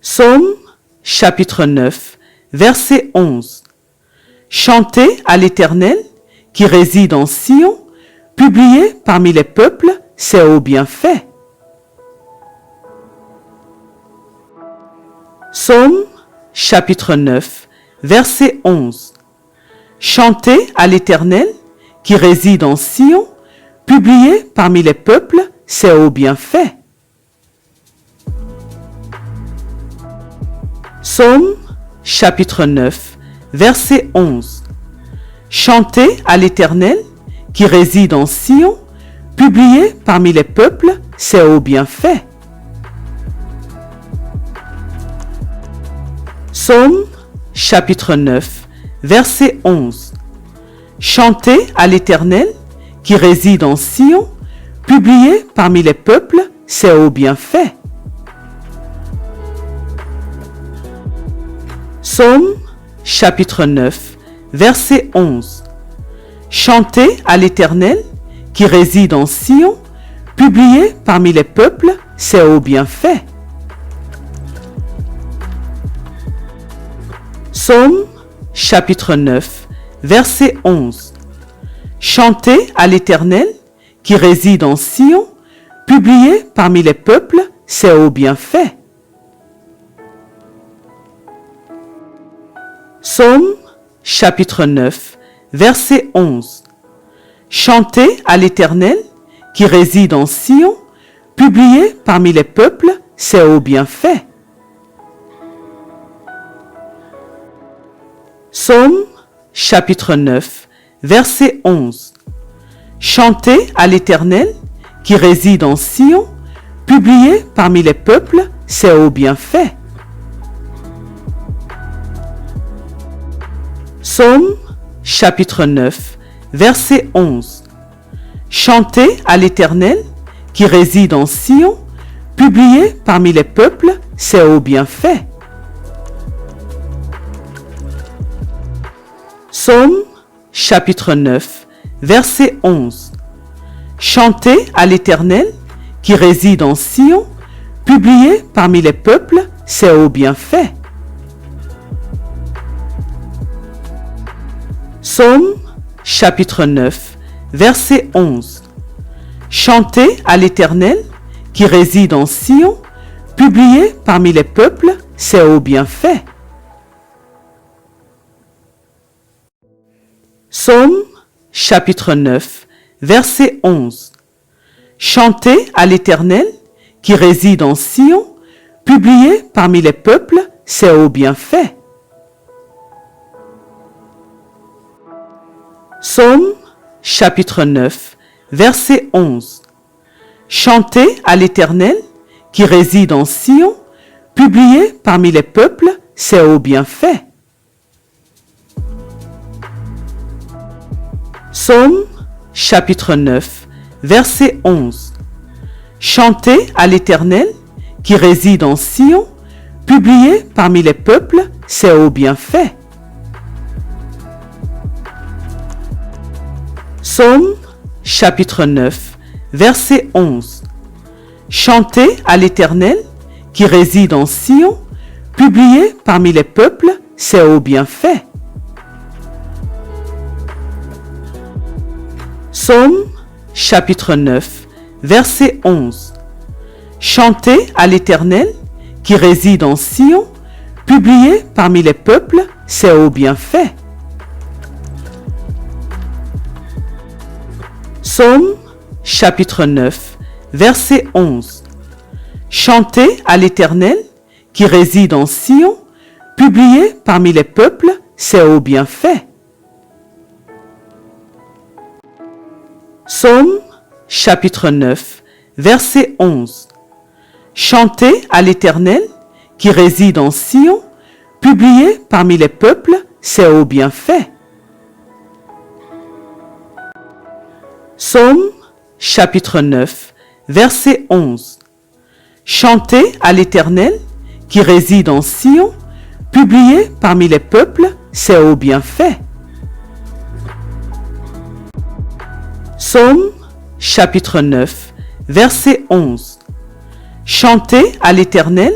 Psaume chapitre 9, verset 11. Chantez à l'Éternel qui réside en Sion, publiez parmi les peuples ses hauts bienfaits. Psaume chapitre 9, verset 11. Chantez à l'Éternel qui réside en Sion, publiez parmi les peuples ses hauts bienfaits. Psaume chapitre 9, verset 11. Chantez à l'Éternel qui réside en Sion, publiez parmi les peuples ses hauts bienfaits. Psaume chapitre 9, verset 11. Chantez à l'Éternel qui réside en Sion, publiez parmi les peuples ses hauts bienfaits. Psaume chapitre 9, verset 11. Chantez à l'Éternel qui réside en Sion, publiez parmi les peuples ses hauts bienfaits. Psaume chapitre 9, verset 11. Chantez à l'Éternel qui réside en Sion, publiez parmi les peuples ses hauts bienfaits. Psaume chapitre 9, verset 11. Chantez à l'Éternel qui réside en Sion, publiez parmi les peuples ses hauts bienfaits. Psaume chapitre 9, verset 11. Chantez à l'Éternel qui réside en Sion, publiez parmi les peuples ses hauts bienfaits. Psaume chapitre 9, verset 11. Chantez à l'Éternel qui réside en Sion, publiez parmi les peuples ses hauts bienfaits. Psaume chapitre 9, verset 11. Chantez à l'Éternel qui réside en Sion, publiez parmi les peuples ses hauts bienfaits. Psaume chapitre 9, verset 11. Chantez à l'Éternel qui réside en Sion, publiez parmi les peuples ses hauts bienfaits. Psaume chapitre 9, verset 11. Chantez à l'Éternel qui réside en Sion, publiez parmi les peuples ses hauts bienfaits. Psaume chapitre 9, verset 11. Chantez à l'Éternel qui réside en Sion, publiez parmi les peuples ses hauts bienfaits. Psaume chapitre 9, verset 11. Chantez à l'Éternel qui réside en Sion, publiez parmi les peuples ses hauts bienfaits. Psaume chapitre 9, verset 11. Chantez à l'Éternel qui réside en Sion, publiez parmi les peuples ses hauts bienfaits. Psaume chapitre 9, verset 11. Chantez à l'Éternel qui réside en Sion, publiez parmi les peuples ses hauts bienfaits. Psaume chapitre 9, verset 11. Chantez à l'Éternel qui réside en Sion, publiez parmi les peuples ses hauts bienfaits. Psaume chapitre 9, verset 11. Chantez à l'Éternel qui réside en Sion, publiez parmi les peuples ses hauts bienfaits. Psaume chapitre 9, verset 11. Chantez à l'Éternel qui réside en Sion, publiez parmi les peuples ses hauts bienfaits. Psaume chapitre 9, verset 11. Chantez à l'Éternel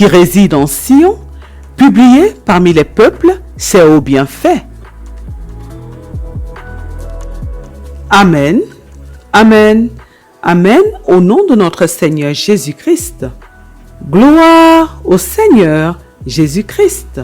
qui réside en Sion, publié parmi les peuples ses hauts bienfaits. Amen, Amen, Amen, au nom de notre Seigneur Jésus-Christ. Gloire au Seigneur Jésus-Christ.